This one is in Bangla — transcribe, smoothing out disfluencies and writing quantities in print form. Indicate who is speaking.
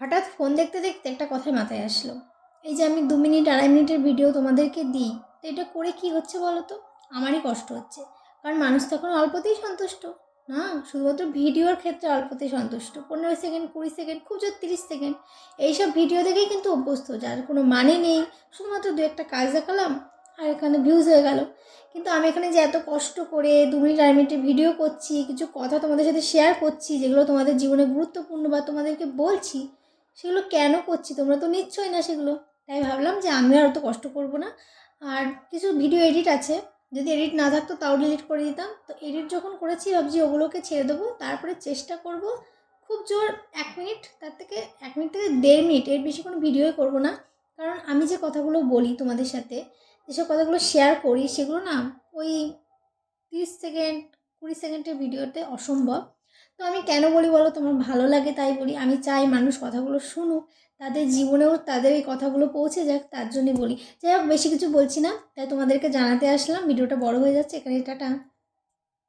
Speaker 1: হঠাৎ ফোন দেখতে দেখতে একটা কথাই মাথায় আসলো। এই যে আমি 2 মিনিট 2.5 মিনিটের ভিডিও তোমাদেরকে দিই, তো এটা করে কি হচ্ছে বলো তো? আমারই কষ্ট হচ্ছে। কারণ মানুষ তো এখন অল্পতেই সন্তুষ্ট না, শুধুমাত্র ভিডিওর ক্ষেত্রে অল্পতেই সন্তুষ্ট। 15 সেকেন্ড, 20 সেকেন্ড, খুব জোর 30 সেকেন্ড, এইসব ভিডিও দেখেই কিন্তু অভ্যস্ত, যার কোনো মানে নেই। শুধুমাত্র দু একটা কাজ দেখালাম আর এখানে ভিউজ হয়ে গেল। কিন্তু আমি এখানে যে এত কষ্ট করে 2 মিনিট 2.5 মিনিটের ভিডিও করছি, কিছু কথা তোমাদের সাথে শেয়ার করছি যেগুলো তোমাদের জীবনে গুরুত্বপূর্ণ বা তোমাদেরকে বলছি, সেগুলো কেন করছি? তোমরা তো নিচ্ছই না সেগুলো। তাই ভাবলাম যে আমি আর অত কষ্ট করব না। আর কিছু ভিডিও এডিট আছে, যদি এডিট না থাকতো তাও ডিলিট করে দিতাম। তো এডিট যখন করেছি ভাবছি ওগুলোকে ছেড়ে দেবো, তারপরে চেষ্টা করব খুব জোর 1 মিনিট, তার থেকে 1 মিনিট থেকে 1.5 মিনিট, এর বেশি কোনো ভিডিওই করব না। কারণ আমি যে কথাগুলো বলি তোমাদের সাথে, যেসব কথাগুলো শেয়ার করি, সেগুলো না ওই 30 সেকেন্ড 20 সেকেন্ডের ভিডিওতে অসম্ভব। তো আমি কেন বলি বলো? তোমার ভালো লাগে তাই বলি। আমি চাই মানুষ কথাগুলো শুনুক, তাদের জীবনেও তাদের এই কথাগুলো পৌঁছে যাক, তার জন্যই বলি। যাই হোক, বেশি কিছু বলছি না, তাই তোমাদেরকে জানাতে আসলাম। ভিডিওটা বড় হয়ে যাচ্ছে, এখানে টাটা।